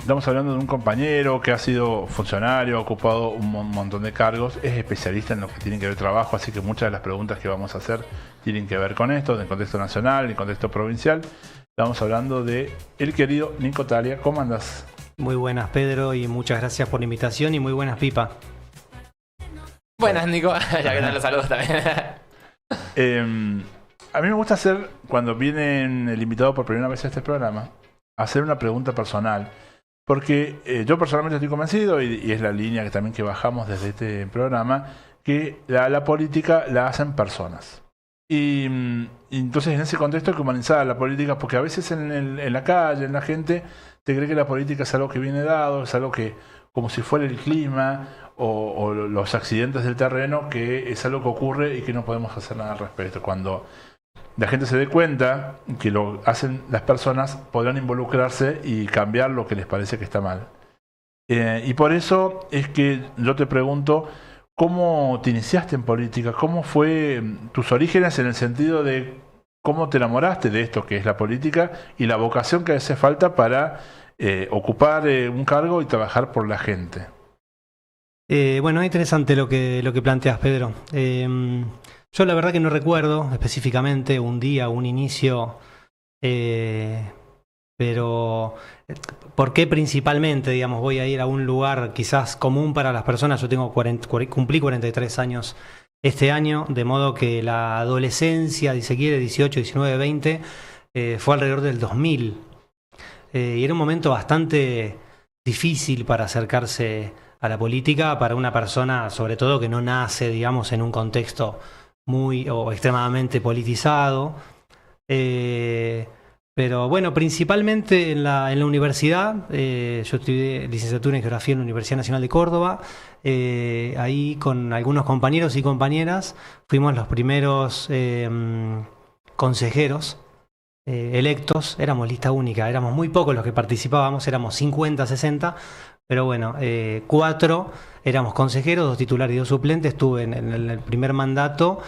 Estamos hablando de un compañero que ha sido funcionario, ha ocupado un montón de cargos, es especialista en lo que tiene que ver trabajo, así que muchas de las preguntas que vamos a hacer tienen que ver con esto, en el contexto nacional, en el contexto provincial. Estamos hablando de el querido Nico Talia. ¿Cómo andas? Muy buenas, Pedro, y muchas gracias por la invitación y muy buenas, Pipa. Buenas, Nico. Ya que te los saludos también. A mí me gusta hacer, cuando viene el invitado por primera vez a este programa, hacer una pregunta personal. Porque yo personalmente estoy convencido, y es la línea que también que bajamos desde este programa, que la política la hacen personas. Y entonces en ese contexto hay que humanizar la política, porque a veces en la calle, en la gente, te cree que la política es algo que viene dado, es algo que, como si fuera el clima o los accidentes del terreno, que es algo que ocurre y que no podemos hacer nada al respecto. Cuando la gente se dé cuenta que lo hacen las personas, podrán involucrarse y cambiar lo que les parece que está mal. Y por eso es que yo te pregunto, ¿cómo te iniciaste en política? ¿Cómo fue tus orígenes en el sentido de cómo te enamoraste de esto que es la política y la vocación que hace falta para ocupar un cargo y trabajar por la gente? Bueno, es interesante lo que planteas, Pedro. Yo la verdad que no recuerdo específicamente un día, un inicio, pero ¿por qué principalmente, digamos, voy a ir a un lugar quizás común para las personas? Yo cumplí 43 años este año, de modo que la adolescencia, si se quiere, 18, 19, 20, fue alrededor del 2000. Y era un momento bastante difícil para acercarse a la política para una persona, sobre todo que no nace, digamos, en un contexto muy o extremadamente politizado. Pero bueno, principalmente en la universidad, yo estudié licenciatura en Geografía en la Universidad Nacional de Córdoba. Ahí con algunos compañeros y compañeras fuimos los primeros consejeros electos. Éramos lista única, éramos muy pocos los que participábamos, éramos 50, 60. Pero bueno, 4 éramos consejeros, 2 titulares y 2 suplentes. Estuve en el primer mandato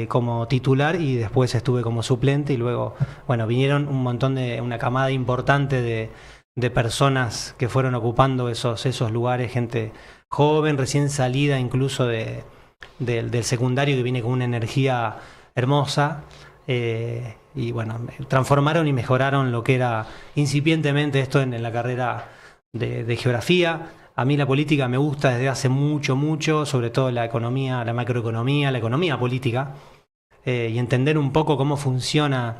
como titular y después estuve como suplente. Y luego, bueno, vinieron una camada importante de personas que fueron ocupando esos lugares, gente joven, recién salida incluso del secundario, que viene con una energía hermosa. Y bueno, transformaron y mejoraron lo que era incipientemente esto en la carrera de geografía. A mí la política me gusta desde hace mucho, sobre todo la economía, la macroeconomía, la economía política, y entender un poco cómo funciona,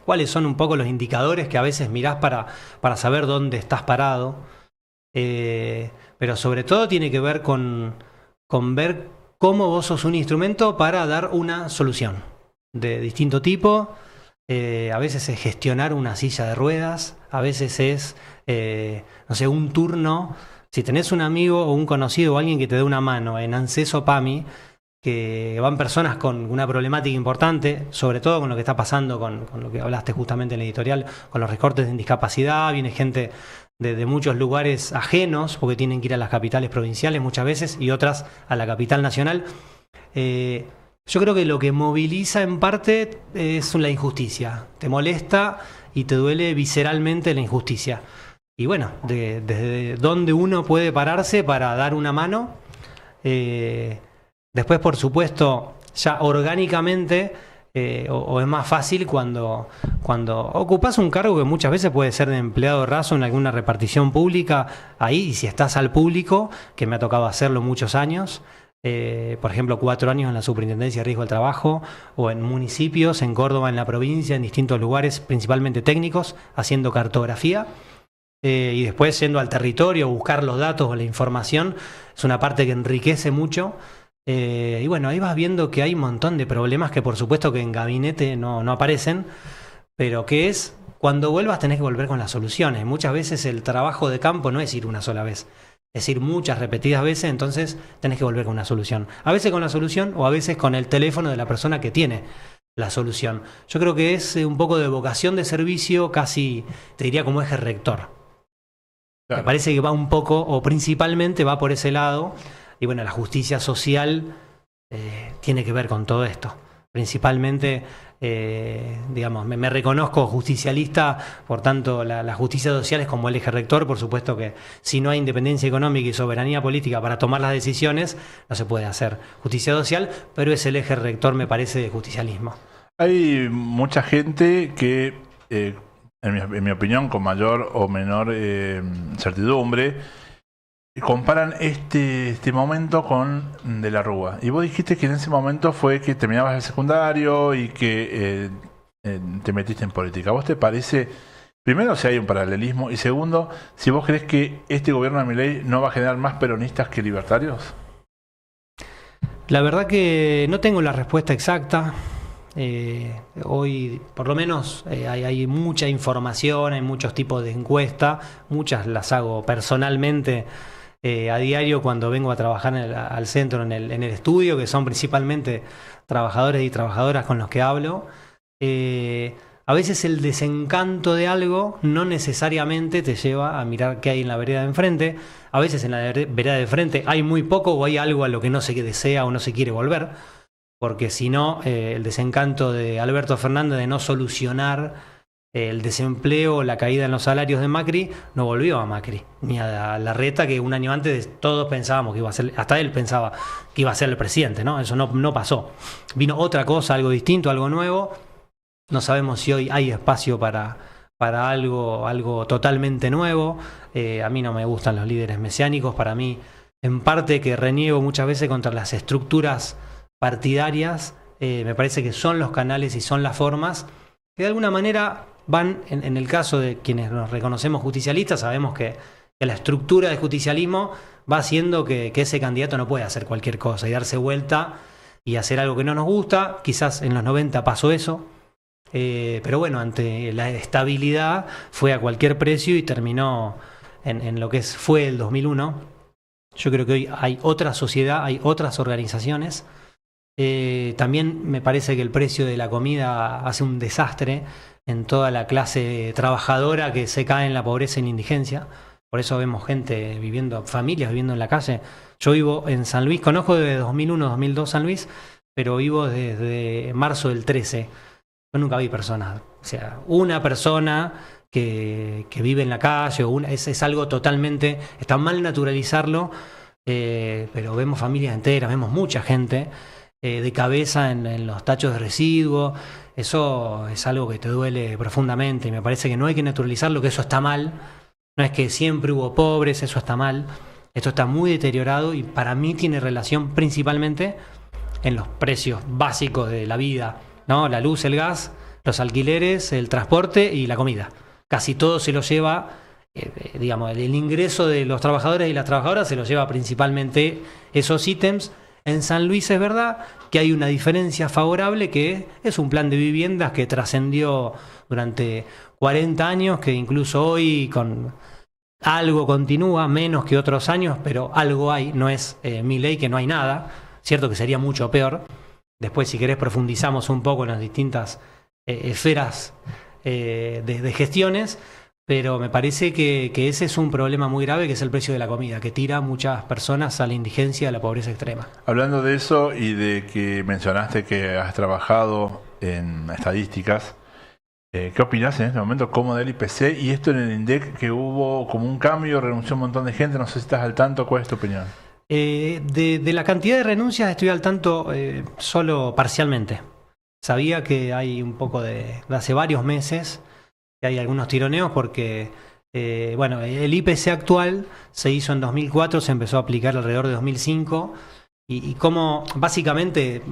cuáles son un poco los indicadores que a veces mirás para saber dónde estás parado. Pero sobre todo tiene que ver con ver cómo vos sos un instrumento para dar una solución de distinto tipo. A veces es gestionar una silla de ruedas, a veces es, no sé, un turno. Si tenés un amigo o un conocido o alguien que te dé una mano en ANSES o PAMI, que van personas con una problemática importante, sobre todo con lo que está pasando, con lo que hablaste justamente en la editorial, con los recortes en discapacidad, viene gente de muchos lugares ajenos, porque tienen que ir a las capitales provinciales muchas veces y otras a la capital nacional. Yo creo que lo que moviliza en parte es la injusticia. Te molesta y te duele visceralmente la injusticia. Y bueno, desde dónde uno puede pararse para dar una mano. Después, por supuesto, ya orgánicamente, o es más fácil cuando ocupás un cargo que muchas veces puede ser de empleado raso en alguna repartición pública, ahí, y si estás al público, que me ha tocado hacerlo muchos años. Por ejemplo, 4 años en la Superintendencia de Riesgo del Trabajo, o en municipios, en Córdoba, en la provincia, en distintos lugares, principalmente técnicos, haciendo cartografía. Y después yendo al territorio, buscar los datos o la información, es una parte que enriquece mucho. Y bueno, ahí vas viendo que hay un montón de problemas que por supuesto que en gabinete no aparecen, pero que es, cuando vuelvas tenés que volver con las soluciones. Muchas veces el trabajo de campo no es ir una sola vez, es ir muchas repetidas veces, entonces tenés que volver con una solución. A veces con la solución o a veces con el teléfono de la persona que tiene la solución. Yo creo que es un poco de vocación de servicio, casi te diría como eje rector. Claro. Me parece que va un poco, o principalmente va por ese lado, y bueno, la justicia social tiene que ver con todo esto. principalmente, digamos, me reconozco justicialista, por tanto la justicia social es como el eje rector. Por supuesto que si no hay independencia económica y soberanía política para tomar las decisiones, no se puede hacer justicia social, pero es el eje rector, me parece, de justicialismo. Hay mucha gente que, en mi opinión, con mayor o menor certidumbre, comparan este momento con De la Rúa. Y vos dijiste que en ese momento fue que terminabas el secundario y que te metiste en política. ¿A vos te parece, primero, si hay un paralelismo, y segundo, si vos crees que este gobierno de Milei no va a generar más peronistas que libertarios? La verdad que no tengo la respuesta exacta. Hoy, por lo menos, hay mucha información, hay muchos tipos de encuestas, muchas las hago personalmente a diario cuando vengo a trabajar al centro, en el estudio, que son principalmente trabajadores y trabajadoras con los que hablo. A veces el desencanto de algo no necesariamente te lleva a mirar qué hay en la vereda de enfrente. A veces en la vereda de enfrente hay muy poco o hay algo a lo que no se desea o no se quiere volver. Porque si no, el desencanto de Alberto Fernández de no solucionar el desempleo o la caída en los salarios de Macri, no volvió a Macri, ni a Larreta, que un año antes todos pensábamos que iba a ser, hasta él pensaba que iba a ser el presidente, ¿no? Eso no pasó. Vino otra cosa, algo distinto, algo nuevo. No sabemos si hoy hay espacio para algo totalmente nuevo. A mí no me gustan los líderes mesiánicos. Para mí, en parte que reniego muchas veces contra las estructuras partidarias, me parece que son los canales y son las formas que de alguna manera van, en el caso de quienes nos reconocemos justicialistas, sabemos que la estructura del justicialismo va haciendo que ese candidato no puede hacer cualquier cosa y darse vuelta y hacer algo que no nos gusta. Quizás en los 90 pasó eso, pero bueno, ante la estabilidad fue a cualquier precio y terminó en lo que fue el 2001. Yo creo que hoy hay otra sociedad, hay otras organizaciones. También me parece que el precio de la comida hace un desastre en toda la clase trabajadora que se cae en la pobreza y en la indigencia. Por eso vemos gente viviendo, familias viviendo en la calle. Yo vivo en San Luis, conozco desde 2001-2002 San Luis, pero vivo desde marzo del 13. Yo nunca vi personas, o sea, una persona que vive en la calle, es algo totalmente, está mal naturalizarlo, pero vemos familias enteras, vemos mucha gente de cabeza en los tachos de residuos. Eso es algo que te duele profundamente y me parece que no hay que naturalizarlo, que eso está mal. No es que siempre hubo pobres, eso está mal. Esto está muy deteriorado y para mí tiene relación principalmente en los precios básicos de la vida, ¿no? La luz, el gas, los alquileres, el transporte y la comida. Casi todo se lo lleva, digamos, el ingreso de los trabajadores y las trabajadoras se lo lleva principalmente esos ítems. En San Luis es verdad que hay una diferencia favorable, que es un plan de viviendas que trascendió durante 40 años, que incluso hoy con algo continúa, menos que otros años, pero algo hay, no es Milei que no hay nada, cierto que sería mucho peor. Después, si querés, profundizamos un poco en las distintas esferas de gestiones, pero me parece que ese es un problema muy grave, que es el precio de la comida, que tira a muchas personas a la indigencia, a la pobreza extrema. Hablando de eso y de que mencionaste que has trabajado en estadísticas, ¿qué opinás en este momento como del IPC y esto en el INDEC, que hubo como un cambio, renunció un montón de gente? No sé si estás al tanto. ¿Cuál es tu opinión? De la cantidad de renuncias estoy al tanto solo parcialmente. Sabía que hay un poco de hace varios meses que hay algunos tironeos porque, bueno, el IPC actual se hizo en 2004, se empezó a aplicar alrededor de 2005 y como básicamente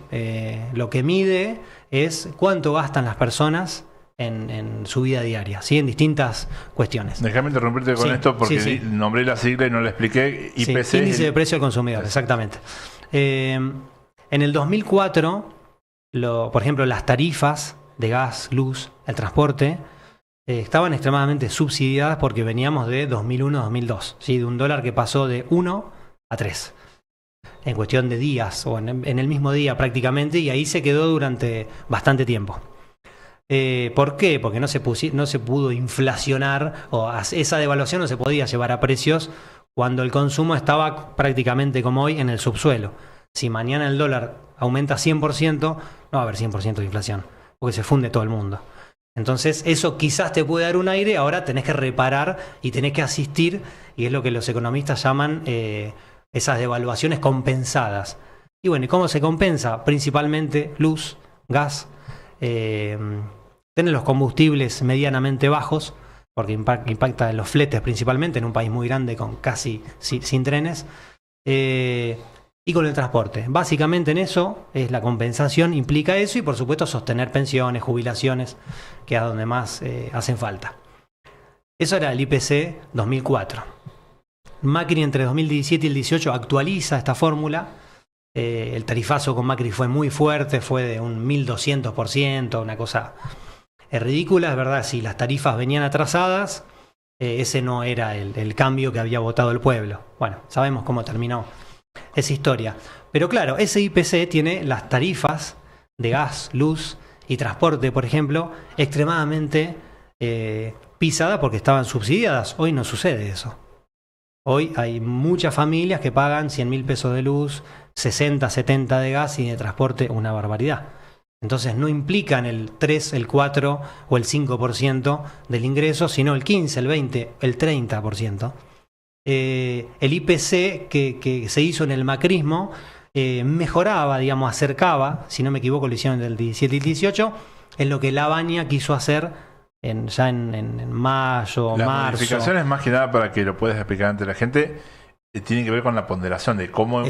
lo que mide es cuánto gastan las personas en su vida diaria, ¿sí? En distintas cuestiones. Déjame interrumpirte con esto porque nombré la sigla y no la expliqué. IPC, sí, índice de precio al consumidor, exactamente. En el 2004, por ejemplo, las tarifas de gas, luz, el transporte, estaban extremadamente subsidiadas porque veníamos de 2001-2002, ¿sí? De un dólar que pasó de 1 a 3 en cuestión de días o en el mismo día prácticamente, y ahí se quedó durante bastante tiempo. ¿Por qué? Porque no se pudo inflacionar, o esa devaluación no se podía llevar a precios cuando el consumo estaba prácticamente como hoy en el subsuelo. Si mañana el dólar aumenta 100%, no va a haber 100% de inflación, porque se funde todo el mundo. Entonces eso quizás te puede dar un aire, ahora tenés que reparar y tenés que asistir, y es lo que los economistas llaman esas devaluaciones compensadas. Y bueno, ¿y cómo se compensa? Principalmente luz, gas, tener los combustibles medianamente bajos, porque impacta en los fletes principalmente, en un país muy grande con casi sin trenes, y con el transporte. Básicamente en eso es la compensación, implica eso, y por supuesto sostener pensiones, jubilaciones, que es a donde más hacen falta. Eso era el IPC 2004. Macri entre 2017 y el 18 actualiza esta fórmula. El tarifazo con Macri fue muy fuerte, fue de un 1200%, una cosa ridícula. Es verdad, si las tarifas venían atrasadas, ese no era el cambio que había votado el pueblo. Bueno, sabemos cómo terminó esa historia. Pero claro, ese IPC tiene las tarifas de gas, luz y transporte, por ejemplo, extremadamente pisadas porque estaban subsidiadas. Hoy no sucede eso. Hoy hay muchas familias que pagan 100.000 pesos de luz, 60, 70 de gas y de transporte una barbaridad. Entonces no implican el 3, el 4 o el 5% del ingreso, sino el 15, el 20, el 30%. El IPC que se hizo en el macrismo mejoraba, digamos, acercaba, si no me equivoco lo hicieron del 17 y 18, en lo que Lavagna quiso hacer ya en mayo, Las marzo. modificaciones, más que nada para que lo puedas explicar ante la gente, tienen que ver con la ponderación de cómo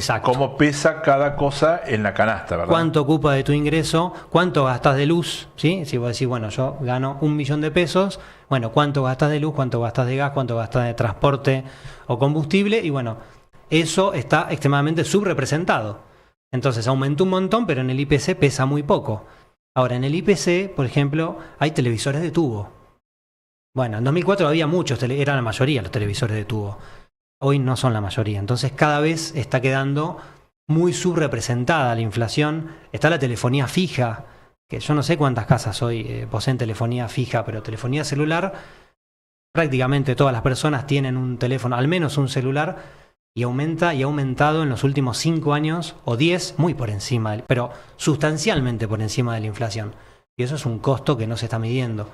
pesa cada cosa en la canasta, ¿verdad? ¿Cuánto ocupa de tu ingreso? ¿Cuánto gastas de luz? ¿Sí? Si vos decís, bueno, yo gano 1.000.000 de pesos, bueno, ¿cuánto gastas de luz? ¿Cuánto gastas de gas? ¿Cuánto gastas de transporte o combustible? Y bueno, eso está extremadamente subrepresentado. Entonces aumentó un montón, pero en el IPC pesa muy poco. Ahora, en el IPC, por ejemplo, hay televisores de tubo. Bueno, en 2004 había muchos, eran la mayoría los televisores de tubo. Hoy no son la mayoría. Entonces cada vez está quedando muy subrepresentada la inflación. Está la telefonía fija, que yo no sé cuántas casas hoy poseen telefonía fija, pero telefonía celular, prácticamente todas las personas tienen un teléfono, al menos un celular, y aumenta y ha aumentado en los últimos 5 años o 10, muy por encima, pero sustancialmente por encima de la inflación. Y eso es un costo que no se está midiendo.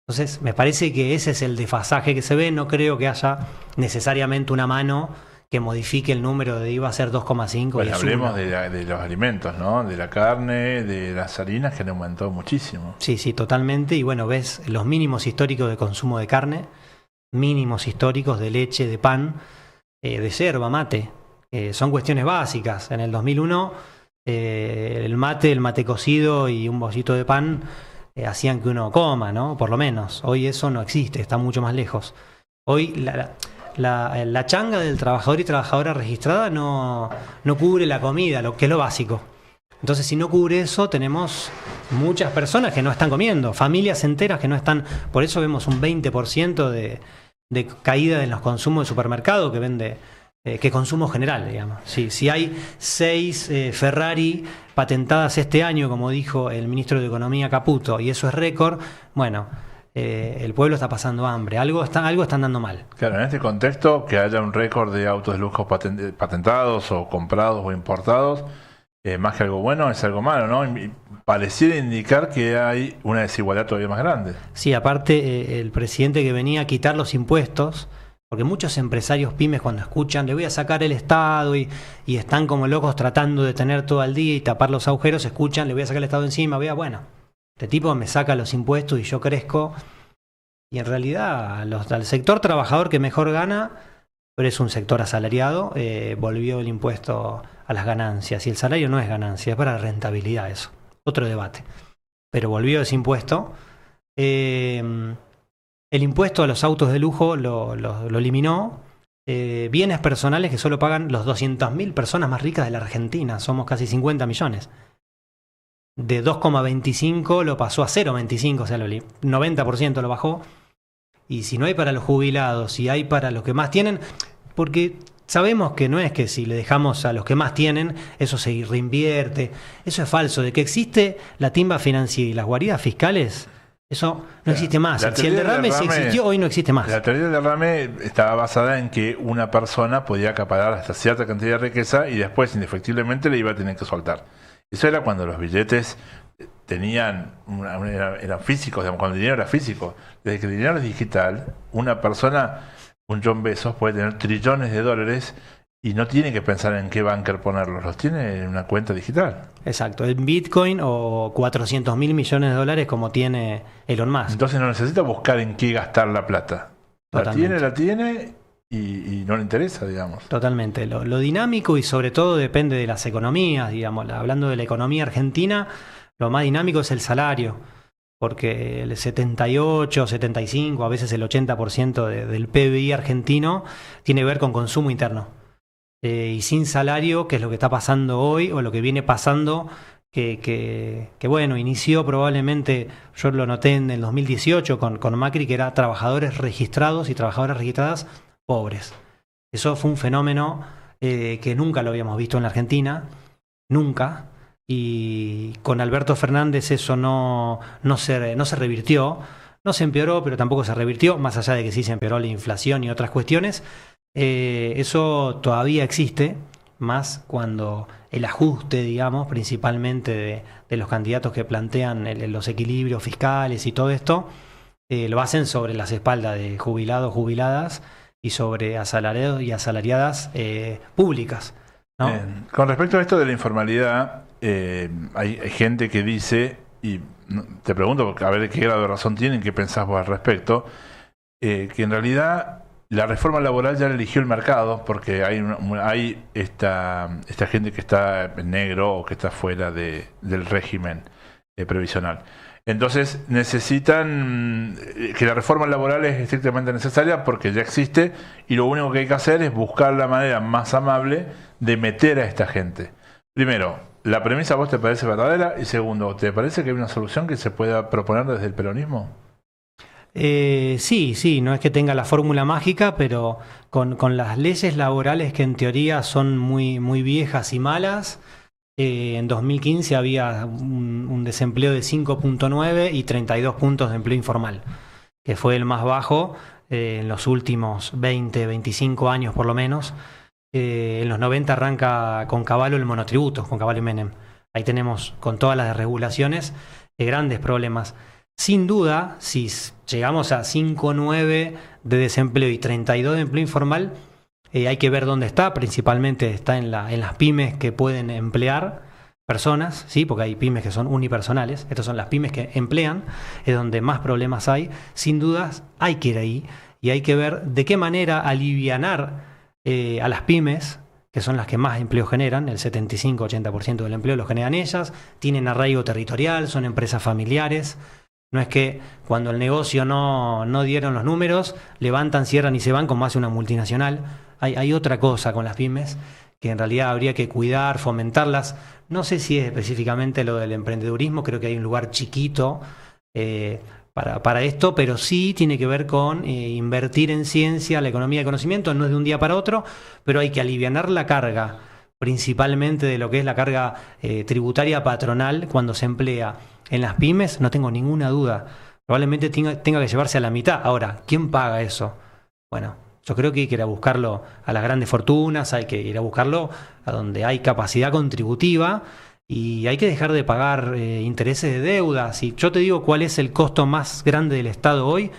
Entonces, me parece que ese es el desfasaje que se ve. No creo que haya necesariamente una mano que modifique el número de IVA a ser 2,5. Bueno, hablemos de los alimentos, ¿no? De la carne, de las harinas, que han aumentado muchísimo. Sí, sí, totalmente. Y bueno, ves los mínimos históricos de consumo de carne, mínimos históricos de leche, de pan, de yerba mate. Son cuestiones básicas. En el 2001, el mate cocido y un bollito de pan hacían que uno coma, ¿no? Por lo menos. Hoy eso no existe, está mucho más lejos. Hoy la changa del trabajador y trabajadora registrada no cubre la comida, lo que es lo básico. Entonces, si no cubre eso, tenemos muchas personas que no están comiendo, familias enteras que no están. Por eso vemos un 20% de caída en los consumos de supermercado que vende. Que consumo general, digamos. Si hay 6 Ferrari patentadas este año, como dijo el ministro de Economía Caputo, y eso es récord, bueno, el pueblo está pasando hambre, algo están dando mal. Claro, en este contexto, que haya un récord de autos de lujo patentados o comprados o importados, más que algo bueno, es algo malo, ¿no? Y pareciera indicar que hay una desigualdad todavía más grande. Sí, aparte, el presidente que venía a quitar los impuestos, porque muchos empresarios pymes cuando escuchan le voy a sacar el Estado y están como locos tratando de tener todo al día y tapar los agujeros, escuchan, le voy a sacar el Estado encima, bueno, este tipo me saca los impuestos y yo crezco. Y en realidad al sector trabajador que mejor gana, pero es un sector asalariado, volvió el impuesto a las ganancias. Y el salario no es ganancia, es para rentabilidad eso. Otro debate. Pero volvió ese impuesto. El impuesto a los autos de lujo lo eliminó. Bienes personales que solo pagan los 200.000 personas más ricas de la Argentina. Somos casi 50 millones. De 2,25 lo pasó a 0,25, o sea, el 90% lo bajó. Y si no hay para los jubilados, si hay para los que más tienen, porque sabemos que no es que si le dejamos a los que más tienen, eso se reinvierte. Eso es falso. De que existe la timba financiera y las guaridas fiscales, Eso no existe más. La Si el teoría del derrame sí existió, hoy no existe más. La teoría del derrame estaba basada en que una persona podía acaparar hasta cierta cantidad de riqueza y después, indefectiblemente, le iba a tener que soltar. Eso era cuando los billetes tenían eran físicos, digamos, cuando el dinero era físico. Desde que el dinero es digital, una persona, un John Bezos, puede tener trillones de dólares y no tiene que pensar en qué bunker ponerlos, los tiene en una cuenta digital. Exacto, en Bitcoin o 400.000 millones de dólares como tiene Elon Musk. Entonces no necesita buscar en qué gastar la plata. Totalmente. La tiene y no le interesa, digamos. Totalmente. Lo dinámico y sobre todo depende de las economías, digamos. Hablando de la economía argentina, lo más dinámico es el salario, porque el 78, 75, a veces el 80% del PBI argentino tiene que ver con consumo interno. Y sin salario, que es lo que está pasando hoy o lo que viene pasando, que bueno, inició probablemente, yo lo noté en el 2018 con Macri, que era trabajadores registrados y trabajadoras registradas pobres. Eso fue un fenómeno que nunca lo habíamos visto en la Argentina, nunca. Y con Alberto Fernández eso no se revirtió, no se empeoró, pero tampoco se revirtió, más allá de que sí se empeoró la inflación y otras cuestiones. Eso todavía existe, más cuando el ajuste, digamos, principalmente de los candidatos que plantean los equilibrios fiscales y todo esto, lo hacen sobre las espaldas de jubilados, jubiladas y sobre asalariados y asalariadas públicas, ¿no? Con respecto a esto de la informalidad, hay gente que dice, y te pregunto, a ver qué grado de razón tienen, qué pensás vos al respecto, que en realidad la reforma laboral ya la eligió el mercado, porque hay esta gente que está en negro o que está fuera del régimen previsional. Entonces necesitan que la reforma laboral es estrictamente necesaria porque ya existe y lo único que hay que hacer es buscar la manera más amable de meter a esta gente. Primero, ¿la premisa a vos te parece verdadera? Y segundo, ¿te parece que hay una solución que se pueda proponer desde el peronismo? Sí, no es que tenga la fórmula mágica, pero con las leyes laborales que en teoría son muy, muy viejas y malas, en 2015 había un desempleo de 5.9 y 32 puntos de empleo informal, que fue el más bajo en los últimos 20, 25 años por lo menos. En los 90 arranca con Cavallo el monotributo, con Cavallo y Menem. Ahí tenemos, con todas las desregulaciones, grandes problemas. Sin duda, si llegamos a 5,9 de desempleo y 32 de empleo informal, hay que ver dónde está. Principalmente está en las pymes que pueden emplear personas, ¿sí? Porque hay pymes que son unipersonales. Estas son las pymes que emplean, es donde más problemas hay. Sin dudas, hay que ir ahí y hay que ver de qué manera alivianar a las pymes, que son las que más empleo generan. El 75-80% del empleo lo generan ellas. Tienen arraigo territorial, son empresas familiares. No es que cuando el negocio no dieron los números, levantan, cierran y se van como hace una multinacional. Hay otra cosa con las pymes que en realidad habría que cuidar, fomentarlas. No sé si es específicamente lo del emprendedurismo, creo que hay un lugar chiquito para esto, pero sí tiene que ver con invertir en ciencia, la economía de conocimiento. No es de un día para otro, pero hay que alivianar la carga, principalmente de lo que es la carga tributaria patronal cuando se emplea en las pymes. No tengo ninguna duda, probablemente tenga que llevarse a la mitad. Ahora, ¿quién paga eso? Bueno, yo creo que hay que ir a buscarlo a las grandes fortunas, hay que ir a buscarlo a donde hay capacidad contributiva y hay que dejar de pagar intereses de deuda. Si yo te digo cuál es el costo más grande del Estado hoy,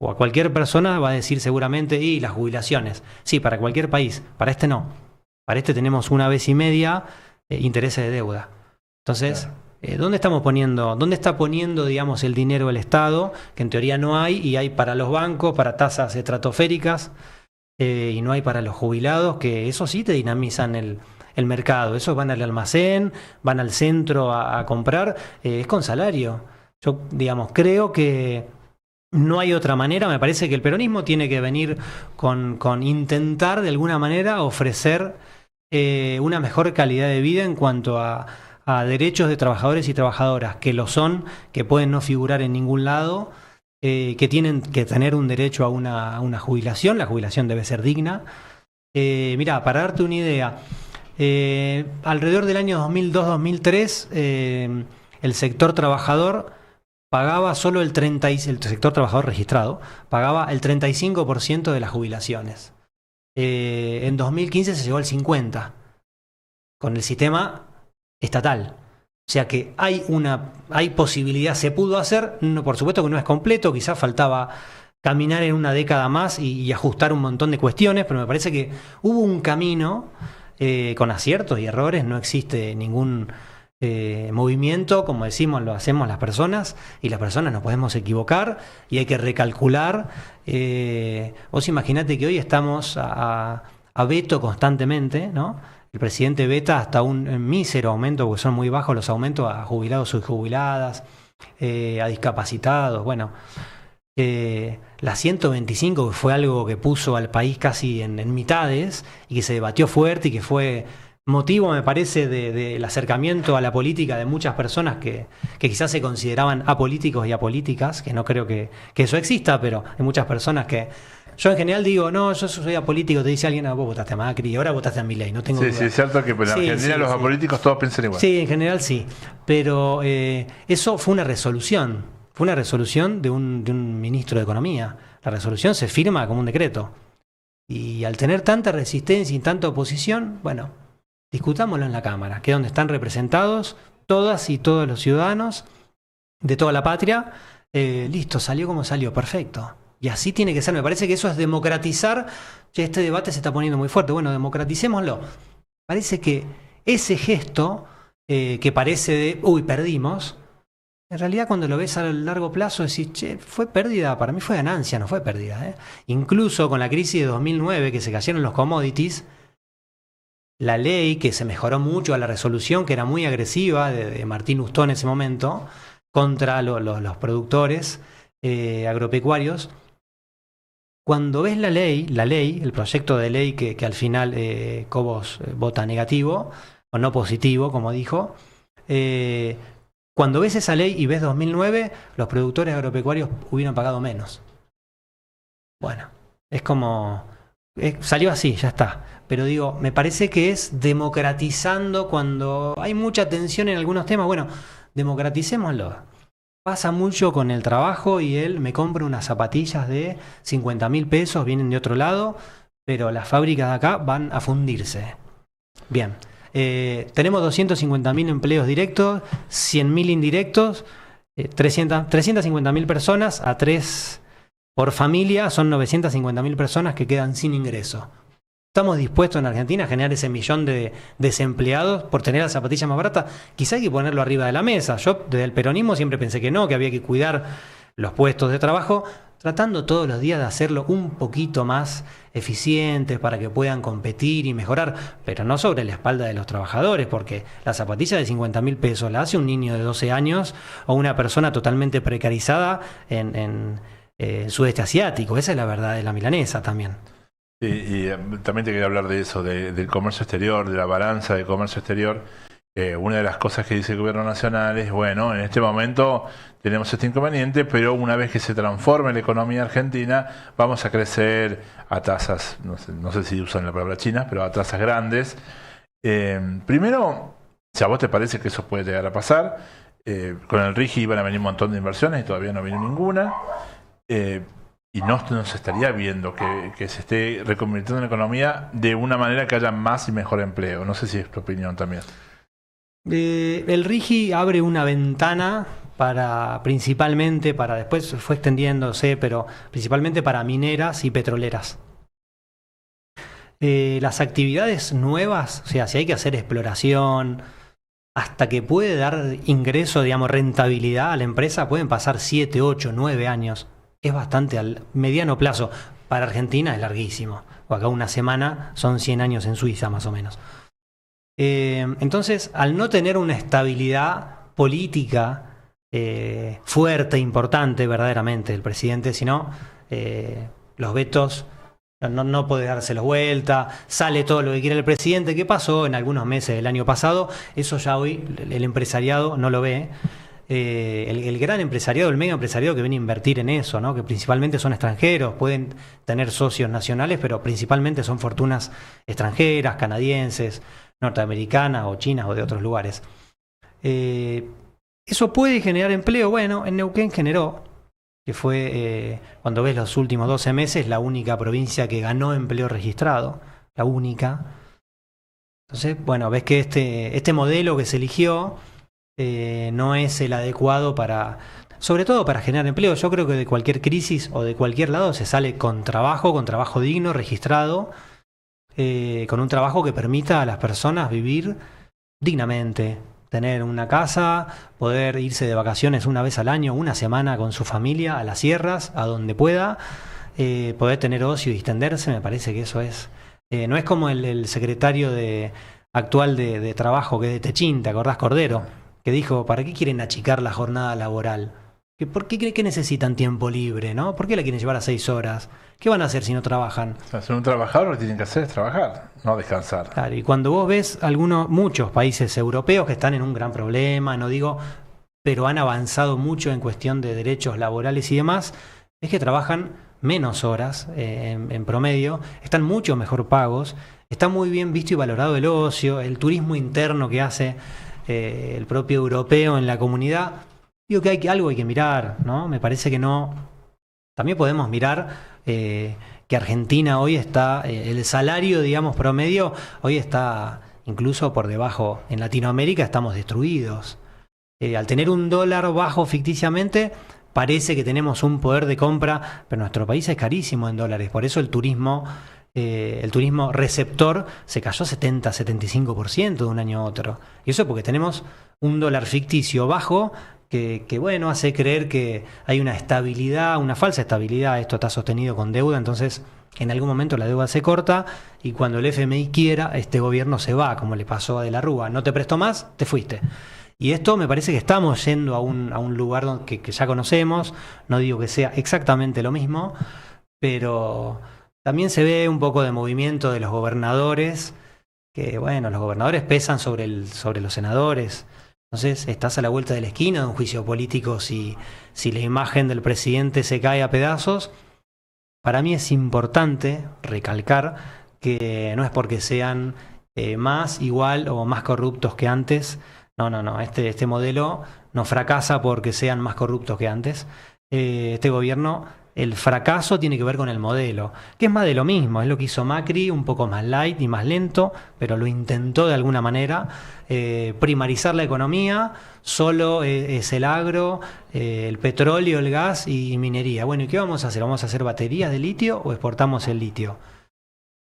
o a cualquier persona va a decir seguramente, y las jubilaciones. Sí, para cualquier país, para este no. Para este tenemos 1,5 veces intereses de deuda. Entonces, claro. ¿Dónde está poniendo, digamos, el dinero el Estado? Que en teoría no hay, y hay para los bancos, para tasas estratosféricas, y no hay para los jubilados, que eso sí te dinamizan el mercado. Esos van al almacén, van al centro a comprar, es con salario. Yo, digamos, creo que no hay otra manera. Me parece que el peronismo tiene que venir con intentar de alguna manera ofrecer una mejor calidad de vida en cuanto a derechos de trabajadores y trabajadoras, que lo son, que pueden no figurar en ningún lado, que tienen que tener un derecho a una jubilación. La jubilación debe ser digna. Mirá, para darte una idea, alrededor del año 2002-2003, el sector trabajador pagaba solo el sector trabajador registrado, pagaba el 35% de las jubilaciones. En 2015 se llegó al 50% con el sistema estatal. O sea que hay posibilidad, se pudo hacer, no, por supuesto que no es completo, quizás faltaba caminar en una década más y ajustar un montón de cuestiones, pero me parece que hubo un camino con aciertos y errores, no existe ningún movimiento, como decimos, lo hacemos las personas, y las personas nos podemos equivocar y hay que recalcular. Vos imaginate que hoy estamos a veto constantemente, ¿no? El presidente veta hasta un mísero aumento, porque son muy bajos los aumentos a jubilados y jubiladas, a discapacitados. Bueno, la 125, que fue algo que puso al país casi en mitades y que se debatió fuerte y que fue motivo, me parece, del acercamiento a la política de muchas personas que quizás se consideraban apolíticos y apolíticas, que no creo que eso exista, pero hay muchas personas que... Yo en general digo, no, yo soy apolítico, te dice alguien, no, vos votaste a Macri y ahora votaste a Milei, no tengo duda. Sí, es cierto que en Argentina los apolíticos todos piensan igual. Sí, en general sí, pero eso fue una resolución de un ministro de Economía. La resolución se firma como un decreto. Y al tener tanta resistencia y tanta oposición, bueno, discutámoslo en la Cámara, que es donde están representados todas y todos los ciudadanos de toda la patria. Listo, salió como salió, perfecto. Y así tiene que ser. Me parece que eso es democratizar. Che, este debate se está poniendo muy fuerte. Bueno, democraticémoslo. Parece que ese gesto que parece de, uy, perdimos, en realidad cuando lo ves a largo plazo decís, che, fue pérdida, para mí fue ganancia, no fue pérdida. Incluso con la crisis de 2009, que se cayeron los commodities, la ley, que se mejoró mucho a la resolución, que era muy agresiva, de Martín Lustó en ese momento, contra los productores agropecuarios. Cuando ves la ley, el proyecto de ley que al final Cobos vota negativo, o no positivo, como dijo, cuando ves esa ley y ves 2009, los productores agropecuarios hubieran pagado menos. Bueno, es como... salió así, ya está. Pero digo, me parece que es democratizando cuando hay mucha tensión en algunos temas. Bueno, democraticémoslo. Pasa mucho con el trabajo y él me compra unas zapatillas de 50.000 pesos, vienen de otro lado, pero las fábricas de acá van a fundirse. Bien, tenemos 250.000 empleos directos, 100.000 indirectos, 350.000 personas, a 3 por familia, son 950.000 personas que quedan sin ingreso. ¿Estamos dispuestos en Argentina a generar ese millón de desempleados por tener la zapatilla más barata? Quizá hay que ponerlo arriba de la mesa. Yo desde el peronismo siempre pensé que no, que había que cuidar los puestos de trabajo, tratando todos los días de hacerlo un poquito más eficientes para que puedan competir y mejorar, pero no sobre la espalda de los trabajadores, porque la zapatilla de 50.000 pesos la hace un niño de 12 años o una persona totalmente precarizada en sudeste asiático. Esa es la verdad de la milanesa también. Y también te quería hablar de eso, del comercio exterior, de la balanza de comercio exterior. Una de las cosas que dice el gobierno nacional es, bueno, en este momento tenemos este inconveniente, pero una vez que se transforme la economía argentina, vamos a crecer a tasas, no sé si usan la palabra china, pero a tasas grandes. Primero, si a vos te parece que eso puede llegar a pasar, con el RIGI iban a venir un montón de inversiones y todavía no vino ninguna. Y no se estaría viendo que se esté reconvirtiendo en la economía de una manera que haya más y mejor empleo. No sé si es tu opinión también. El RIGI abre una ventana principalmente para, después fue extendiéndose, pero principalmente para mineras y petroleras. Las actividades nuevas, o sea, si hay que hacer exploración, hasta que puede dar ingreso, digamos, rentabilidad a la empresa, pueden pasar 7, 8, 9 años. Es bastante al mediano plazo. Para Argentina es larguísimo. O acá una semana son 100 años en Suiza, más o menos. Entonces, al no tener una estabilidad política fuerte, importante, verdaderamente, el presidente, sino los vetos, no puede dárselos vuelta, sale todo lo que quiere el presidente. ¿Qué pasó en algunos meses del año pasado? Eso ya hoy el empresariado no lo ve. El gran empresariado, el mega empresariado que viene a invertir en eso, ¿no? Que principalmente son extranjeros, pueden tener socios nacionales, pero principalmente son fortunas extranjeras, canadienses, norteamericanas o chinas o de otros lugares. ¿Eso puede generar empleo? Bueno, en Neuquén generó, que fue, cuando ves los últimos 12 meses, la única provincia que ganó empleo registrado, la única. Entonces, bueno, ves que este modelo que se eligió no es el adecuado para, sobre todo para generar empleo. Yo creo que de cualquier crisis o de cualquier lado se sale con trabajo digno, registrado, con un trabajo que permita a las personas vivir dignamente, tener una casa, poder irse de vacaciones una vez al año, una semana con su familia, a las sierras, a donde pueda, poder tener ocio y distenderse. Me parece que eso es... no es como el secretario actual de Trabajo, que es de Techín, ¿te acordás, Cordero? Que dijo, ¿para qué quieren achicar la jornada laboral? ¿Por qué creen que necesitan tiempo libre, no? ¿Por qué la quieren llevar a 6 horas? ¿Qué van a hacer si no trabajan? O sea, son un trabajador, lo que tienen que hacer es trabajar, no descansar. Claro, y cuando vos ves muchos países europeos que están en un gran problema, no digo, pero han avanzado mucho en cuestión de derechos laborales y demás, es que trabajan menos horas en promedio, están mucho mejor pagos, está muy bien visto y valorado el ocio, el turismo interno que hace el propio europeo en la comunidad. Digo que algo hay que mirar, ¿no? Me parece que no. También podemos mirar que Argentina hoy está, el salario, digamos, promedio, hoy está incluso por debajo. En Latinoamérica estamos destruidos. Al tener un dólar bajo ficticiamente, parece que tenemos un poder de compra, pero nuestro país es carísimo en dólares. Por eso el turismo receptor se cayó 70-75% de un año a otro. Y eso porque tenemos un dólar ficticio bajo que bueno, hace creer que hay una estabilidad, una falsa estabilidad. Esto está sostenido con deuda, entonces en algún momento la deuda se corta y cuando el FMI quiera, este gobierno se va, como le pasó a De la Rúa. No te prestó más, te fuiste. Y esto me parece que estamos yendo a un lugar que ya conocemos. No digo que sea exactamente lo mismo, pero también se ve un poco de movimiento de los gobernadores, que bueno, los gobernadores pesan sobre los senadores. Entonces estás a la vuelta de la esquina de un juicio político si la imagen del presidente se cae a pedazos. Para mí es importante recalcar que no es porque sean más, igual o más corruptos que antes. No. Este modelo no fracasa porque sean más corruptos que antes. Este gobierno, el fracaso tiene que ver con el modelo, que es más de lo mismo. Es lo que hizo Macri, un poco más light y más lento, pero lo intentó de alguna manera. Primarizar la economía, solo es el agro, el petróleo, el gas y minería. Bueno, ¿y qué vamos a hacer? ¿Vamos a hacer baterías de litio o exportamos el litio?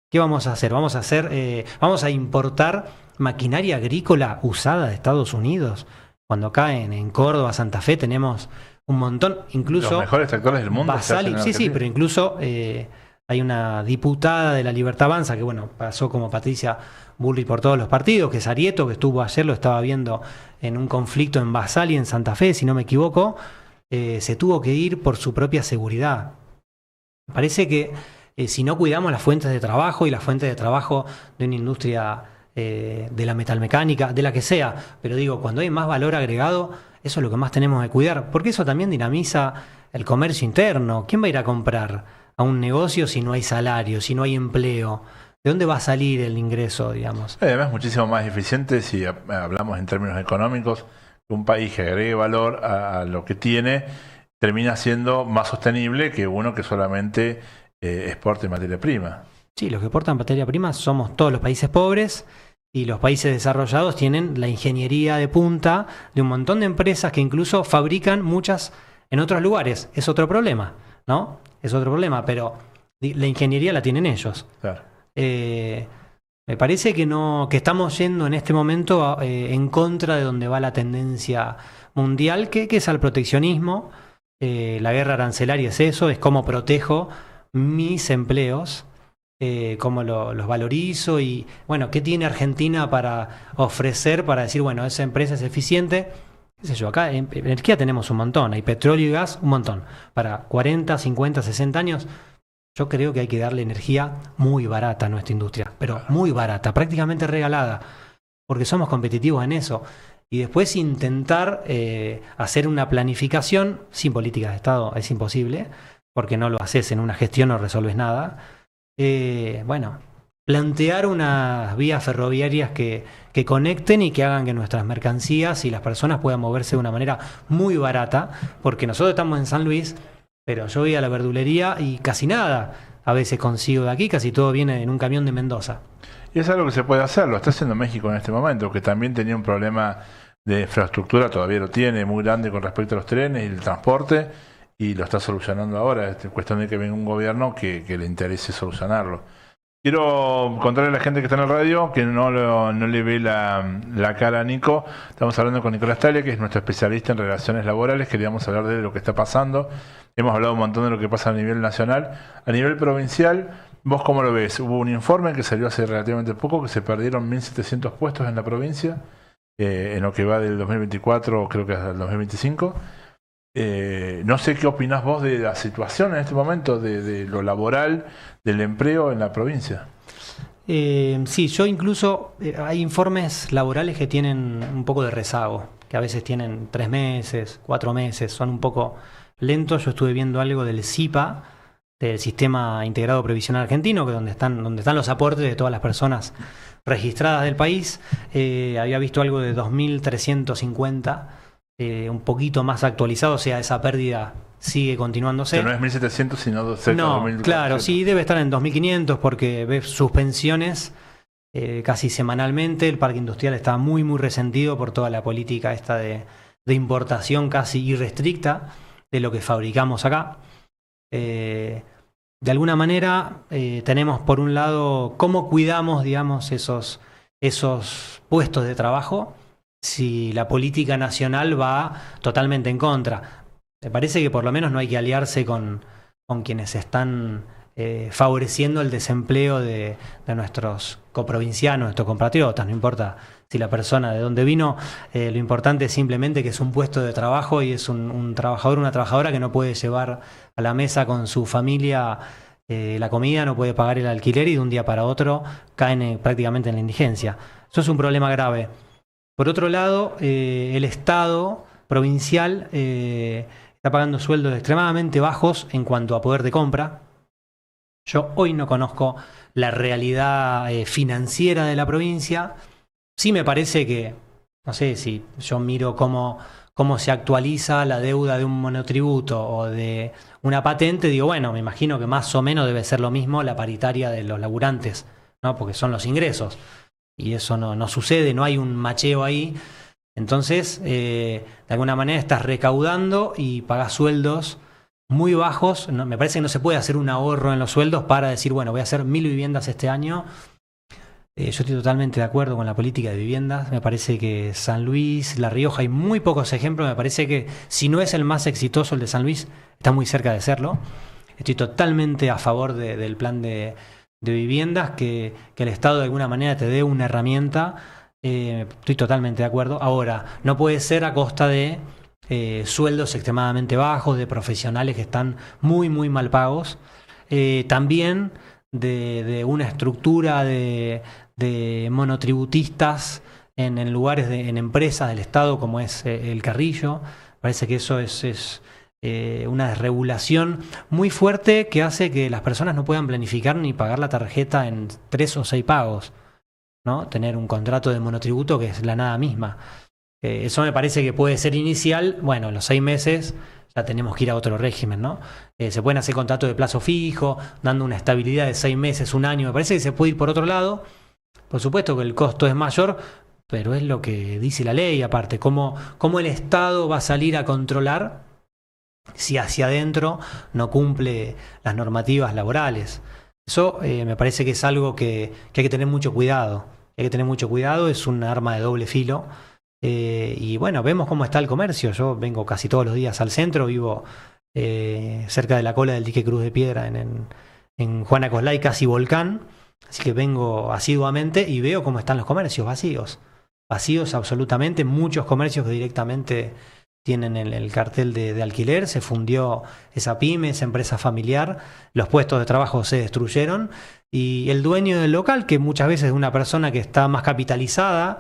¿Qué vamos a hacer? Vamos a importar maquinaria agrícola usada de Estados Unidos. Cuando acá en Córdoba, Santa Fe, tenemos un montón, incluso los mejores tractores del mundo. Sí, pero incluso hay una diputada de La Libertad Avanza que, bueno, pasó como Patricia Bullrich por todos los partidos, que es Arieto, que estuvo ayer, lo estaba viendo en un conflicto en Basal y en Santa Fe, si no me equivoco, se tuvo que ir por su propia seguridad. Parece que si no cuidamos las fuentes de trabajo y las fuentes de trabajo de una industria de la metalmecánica, de la que sea, pero digo, cuando hay más valor agregado, eso es lo que más tenemos que cuidar, porque eso también dinamiza el comercio interno. ¿Quién va a ir a comprar a un negocio si no hay salario, si no hay empleo? ¿De dónde va a salir el ingreso, digamos? Además, muchísimo más eficiente si hablamos en términos económicos, que un país que agregue valor a lo que tiene termina siendo más sostenible que uno que solamente exporte materia prima. Sí, los que exportan materia prima somos todos los países pobres y los países desarrollados tienen la ingeniería de punta de un montón de empresas que incluso fabrican muchas en otros lugares. Es otro problema, ¿no? Es otro problema, pero la ingeniería la tienen ellos. Claro. Me parece que estamos yendo en este momento en contra de donde va la tendencia mundial, que es al proteccionismo. La guerra arancelaria es eso, es cómo protejo mis empleos, cómo los valorizo y, bueno, qué tiene Argentina para ofrecer, para decir, bueno, esa empresa es eficiente. Qué sé yo, acá en energía tenemos un montón, hay petróleo y gas, un montón. Para 40, 50, 60 años, yo creo que hay que darle energía muy barata a nuestra industria, pero muy barata, prácticamente regalada, porque somos competitivos en eso. Y después intentar hacer una planificación sin políticas de Estado es imposible, porque no lo haces en una gestión, no resolves nada. Bueno, plantear unas vías ferroviarias que conecten y que hagan que nuestras mercancías y las personas puedan moverse de una manera muy barata, porque nosotros estamos en San Luis, pero yo voy a la verdulería y casi nada a veces consigo de aquí, casi todo viene en un camión de Mendoza. Y es algo que se puede hacer, lo está haciendo México en este momento, que también tenía un problema de infraestructura, todavía lo tiene, muy grande con respecto a los trenes y el transporte, y lo está solucionando ahora. Es cuestión de que venga un gobierno que le interese solucionarlo. Quiero contarle a la gente que está en el radio que no le ve la cara a Nico. Estamos hablando con Nicolás Talia, que es nuestro especialista en relaciones laborales. Queríamos hablar de lo que está pasando. Hemos hablado un montón de lo que pasa a nivel nacional. A nivel provincial, ¿vos cómo lo ves? Hubo un informe que salió hace relativamente poco, que se perdieron 1.700 puestos en la provincia, en lo que va del 2024, creo que hasta el 2025. No sé qué opinás vos de la situación en este momento, de lo laboral, del empleo en la provincia. Sí, yo incluso hay informes laborales que tienen un poco de rezago, que a veces tienen 3 meses, 4 meses, son un poco lentos. Yo estuve viendo algo del SIPA, del Sistema Integrado Previsional Argentino, que donde están los aportes de todas las personas registradas del país. Había visto algo de 2.350, un poquito más actualizado, o sea, esa pérdida sigue continuándose. Pero no es 1.700, sino cerca no, de 2.400. Claro, sí, debe estar en 2.500 porque ves suspensiones casi semanalmente. El parque industrial está muy, muy resentido por toda la política esta de importación casi irrestricta de lo que fabricamos acá. De alguna manera tenemos por un lado cómo cuidamos, digamos, esos puestos de trabajo si la política nacional va totalmente en contra. Me parece que por lo menos no hay que aliarse con quienes están favoreciendo el desempleo de nuestros coprovincianos, nuestros compatriotas. No importa si la persona de dónde vino, lo importante es simplemente que es un puesto de trabajo y es un trabajador, una trabajadora que no puede llevar a la mesa con su familia la comida, no puede pagar el alquiler y de un día para otro caen prácticamente en la indigencia. Eso es un problema grave. Por otro lado, el Estado provincial está pagando sueldos extremadamente bajos en cuanto a poder de compra. Yo hoy no conozco la realidad financiera de la provincia. Sí me parece que, no sé, si yo miro cómo se actualiza la deuda de un monotributo o de una patente, digo, bueno, me imagino que más o menos debe ser lo mismo la paritaria de los laburantes, ¿no? Porque son los ingresos. Y eso no sucede, no hay un macheo ahí. Entonces, de alguna manera estás recaudando y pagás sueldos muy bajos. No, me parece que no se puede hacer un ahorro en los sueldos para decir, bueno, voy a hacer 1.000 viviendas este año. Yo estoy totalmente de acuerdo con la política de viviendas. Me parece que San Luis, La Rioja, hay muy pocos ejemplos. Me parece que si no es el más exitoso el de San Luis, está muy cerca de serlo. Estoy totalmente a favor del plan de viviendas, que el Estado de alguna manera te dé una herramienta. Estoy totalmente de acuerdo. Ahora, no puede ser a costa de sueldos extremadamente bajos, de profesionales que están muy, muy mal pagos. También de una estructura de monotributistas en lugares, en empresas del Estado como es el Carrillo. Parece que eso es una desregulación muy fuerte que hace que las personas no puedan planificar ni pagar la tarjeta en 3 o 6 pagos, ¿no? Tener un contrato de monotributo que es la nada misma. Eso me parece que puede ser inicial. Bueno, en los 6 meses ya tenemos que ir a otro régimen, ¿no? Se pueden hacer contratos de plazo fijo, dando una estabilidad de 6 meses, un año. Me parece que se puede ir por otro lado. Por supuesto que el costo es mayor, pero es lo que dice la ley. Aparte, ¿cómo el Estado va a salir a controlar si hacia adentro no cumple las normativas laborales? Eso me parece que es algo que hay que tener mucho cuidado. Hay que tener mucho cuidado, es un arma de doble filo. Y bueno, vemos cómo está el comercio. Yo vengo casi todos los días al centro, vivo cerca de la cola del dique Cruz de Piedra en Juan Acoslay, casi volcán. Así que vengo asiduamente y veo cómo están los comercios vacíos. Vacíos absolutamente, muchos comercios que directamente tienen el cartel de alquiler. Se fundió esa pyme, esa empresa familiar, los puestos de trabajo se destruyeron y el dueño del local, que muchas veces es una persona que está más capitalizada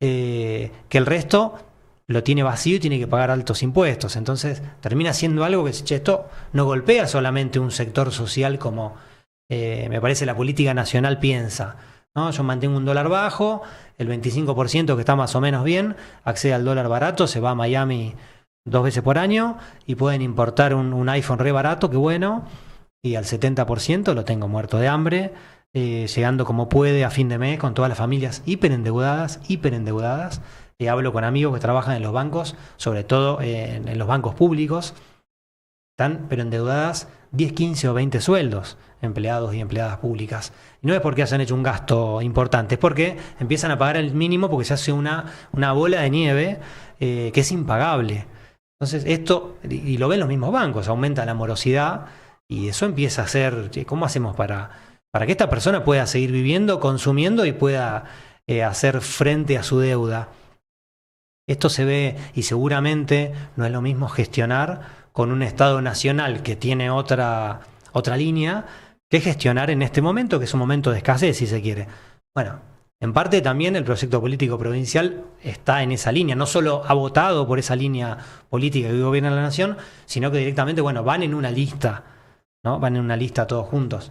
que el resto, lo tiene vacío y tiene que pagar altos impuestos. Entonces termina siendo algo que, che, esto no golpea solamente un sector social como me parece la política nacional piensa, ¿no? Yo mantengo un dólar bajo, el 25% que está más o menos bien, accede al dólar barato, se va a Miami 2 veces por año y pueden importar un iPhone re barato, qué bueno, y al 70% lo tengo muerto de hambre, llegando como puede a fin de mes con todas las familias hiperendeudadas. Hablo con amigos que trabajan en los bancos, sobre todo en los bancos públicos, están pero endeudadas 10, 15 o 20 sueldos, empleados y empleadas públicas. Y no es porque hayan hecho un gasto importante, es porque empiezan a pagar el mínimo porque se hace una bola de nieve que es impagable. Entonces esto, y lo ven los mismos bancos, aumenta la morosidad y eso empieza a ser, ¿cómo hacemos para que esta persona pueda seguir viviendo, consumiendo y pueda hacer frente a su deuda? Esto se ve y seguramente no es lo mismo gestionar con un Estado nacional que tiene otra línea que gestionar en este momento, que es un momento de escasez, si se quiere. Bueno, en parte también el proyecto político provincial está en esa línea, no solo ha votado por esa línea política que gobierna la nación, sino que directamente, bueno, van en una lista, ¿no? Van en una lista todos juntos.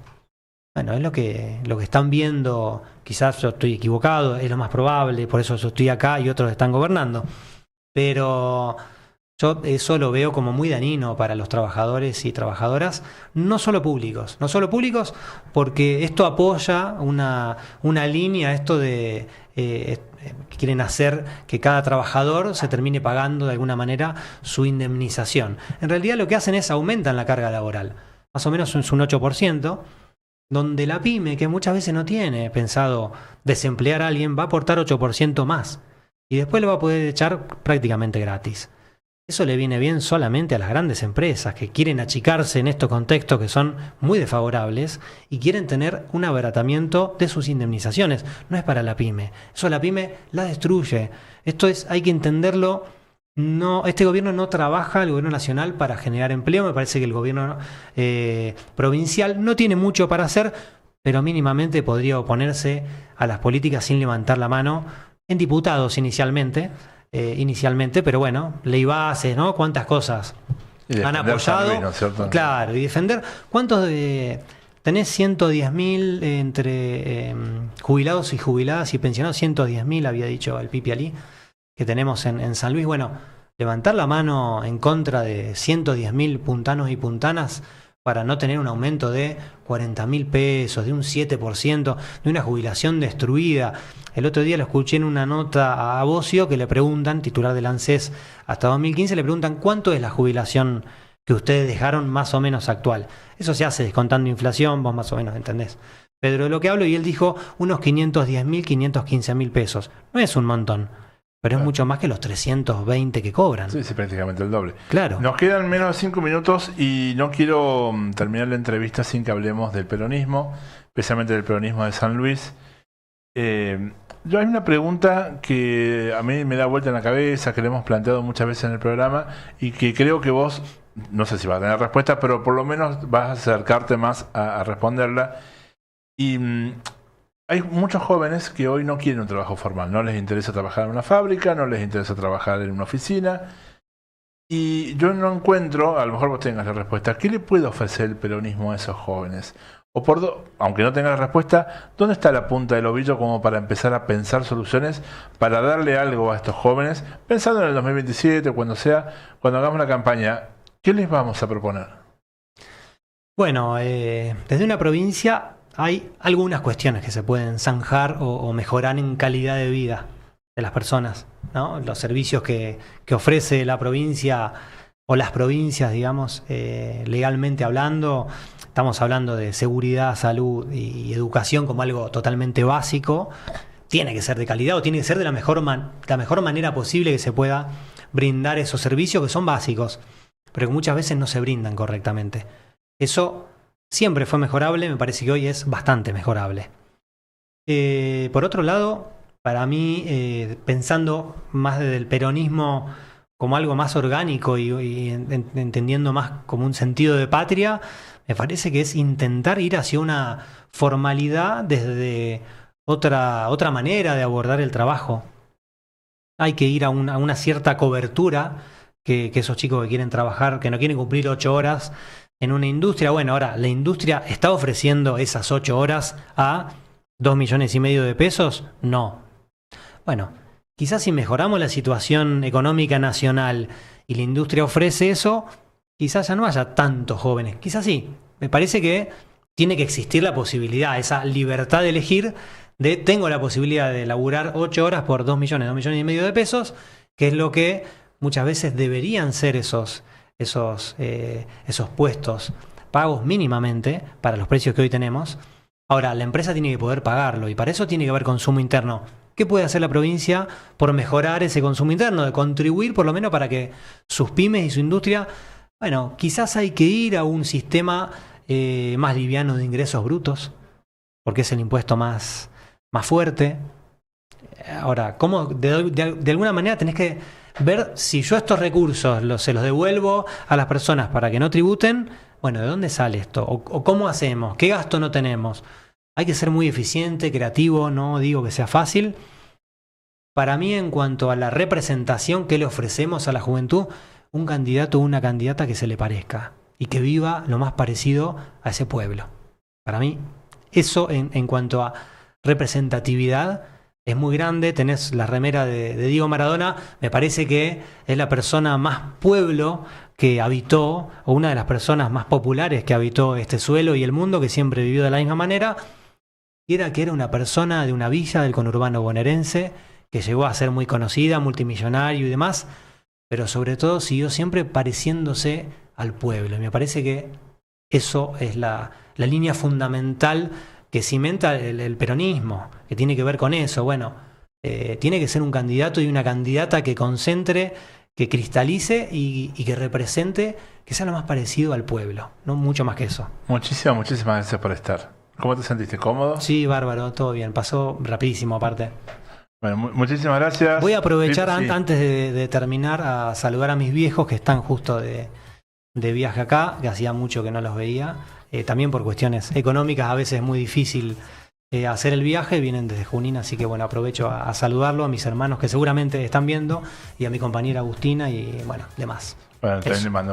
Bueno, es lo que están viendo, quizás yo estoy equivocado, es lo más probable, por eso yo estoy acá y otros están gobernando. Pero yo eso lo veo como muy dañino para los trabajadores y trabajadoras, no solo públicos, porque esto apoya una línea, esto de quieren hacer que cada trabajador se termine pagando de alguna manera su indemnización. En realidad lo que hacen es aumentan la carga laboral, más o menos es un 8%, donde la pyme, que muchas veces no tiene pensado desemplear a alguien, va a aportar 8% más y después lo va a poder echar prácticamente gratis. Eso le viene bien solamente a las grandes empresas que quieren achicarse en estos contextos que son muy desfavorables y quieren tener un abaratamiento de sus indemnizaciones. No es para la pyme. Eso la pyme la destruye. Esto es, hay que entenderlo. No, este gobierno no trabaja, el gobierno nacional, para generar empleo. Me parece que el gobierno provincial no tiene mucho para hacer, pero mínimamente podría oponerse a las políticas sin levantar la mano en diputados inicialmente, pero bueno, ley bases, ¿no? Cuántas cosas han apoyado. Luis, ¿no es cierto? Claro, y defender. ¿Cuántos tenés 110.000 entre jubilados y jubiladas y pensionados? 110.000 había dicho el Pipi Alí, que tenemos en San Luis. Bueno, levantar la mano en contra de 110.000 puntanos y puntanas para no tener un aumento de 40.000 pesos, de un 7%, de una jubilación destruida. El otro día lo escuché en una nota a Bocio que le preguntan, titular del ANSES hasta 2015, le preguntan cuánto es la jubilación que ustedes dejaron más o menos actual. Eso se hace descontando inflación, vos más o menos entendés. Pero de lo que hablo, y él dijo unos 510.000, 515.000 pesos. No es un montón, pero es mucho más que los 320 que cobran. Sí, prácticamente el doble. Claro. Nos quedan menos de 5 minutos y no quiero terminar la entrevista sin que hablemos del peronismo, especialmente del peronismo de San Luis. Yo hay una pregunta que a mí me da vuelta en la cabeza, que le hemos planteado muchas veces en el programa y que creo que vos, no sé si vas a tener respuesta, pero por lo menos vas a acercarte más a responderla. Y hay muchos jóvenes que hoy no quieren un trabajo formal, no les interesa trabajar en una fábrica, no les interesa trabajar en una oficina. Y yo no encuentro, a lo mejor vos tengas la respuesta, ¿qué le puede ofrecer el peronismo a esos jóvenes? O aunque no tengas la respuesta, ¿dónde está la punta del ovillo como para empezar a pensar soluciones para darle algo a estos jóvenes? Pensando en el 2027, cuando hagamos la campaña, ¿qué les vamos a proponer? Bueno, desde una provincia hay algunas cuestiones que se pueden zanjar o mejorar en calidad de vida de las personas, ¿no? Los servicios que ofrece la provincia o las provincias, digamos, legalmente hablando, estamos hablando de seguridad, salud y educación como algo totalmente básico. Tiene que ser de calidad o tiene que ser de la mejor manera posible que se pueda brindar esos servicios que son básicos, pero que muchas veces no se brindan correctamente. Eso siempre fue mejorable, me parece que hoy es bastante mejorable. Por otro lado, para mí, pensando más desde el peronismo como algo más orgánico y entendiendo más como un sentido de patria, me parece que es intentar ir hacia una formalidad desde otra manera de abordar el trabajo. Hay que ir a una cierta cobertura que esos chicos que quieren trabajar, que no quieren cumplir 8 horas, en una industria. Bueno, ahora, ¿la industria está ofreciendo esas 8 horas a 2,5 millones de pesos? No. Bueno, quizás si mejoramos la situación económica nacional y la industria ofrece eso, quizás ya no haya tantos jóvenes. Quizás sí. Me parece que tiene que existir la posibilidad, esa libertad de elegir, de tengo la posibilidad de laburar 8 horas por 2 millones y medio de pesos, que es lo que muchas veces deberían ser esos puestos pagos mínimamente para los precios que hoy tenemos. Ahora, la empresa tiene que poder pagarlo y para eso tiene que haber consumo interno. ¿Qué puede hacer la provincia por mejorar ese consumo interno? De contribuir por lo menos para que sus pymes y su industria, bueno, quizás hay que ir a un sistema más liviano de ingresos brutos, porque es el impuesto más fuerte. Ahora, ¿cómo? De alguna manera tenés que ver si yo estos recursos se los devuelvo a las personas para que no tributen. Bueno, ¿de dónde sale esto? ¿O cómo hacemos? ¿Qué gasto no tenemos? Hay que ser muy eficiente, creativo, no digo que sea fácil. Para mí, en cuanto a la representación que le ofrecemos a la juventud, un candidato o una candidata que se le parezca y que viva lo más parecido a ese pueblo. Para mí, eso en cuanto a representatividad es muy grande. Tenés la remera de Diego Maradona, me parece que es la persona más pueblo que habitó, o una de las personas más populares que habitó este suelo y el mundo, que siempre vivió de la misma manera, y era que era una persona de una villa del conurbano bonaerense, que llegó a ser muy conocida, multimillonario y demás, pero sobre todo siguió siempre pareciéndose al pueblo. Y me parece que eso es la línea fundamental que cimenta el peronismo, que tiene que ver con eso. Bueno, tiene que ser un candidato y una candidata que concentre, que cristalice y que represente, que sea lo más parecido al pueblo, no mucho más que eso. Muchísimas gracias por estar. ¿Cómo te sentiste? ¿Cómodo? Sí, bárbaro, todo bien. Pasó rapidísimo aparte. Bueno, muchísimas gracias. Voy a aprovechar Sí. antes de terminar a saludar a mis viejos que están justo de viaje acá, que hacía mucho que no los veía. También por cuestiones económicas a veces es muy difícil hacer el viaje, vienen desde Junín, así que bueno, aprovecho a saludarlo, a mis hermanos que seguramente están viendo y a mi compañera Agustina y bueno, demás. Bueno, también le mandamos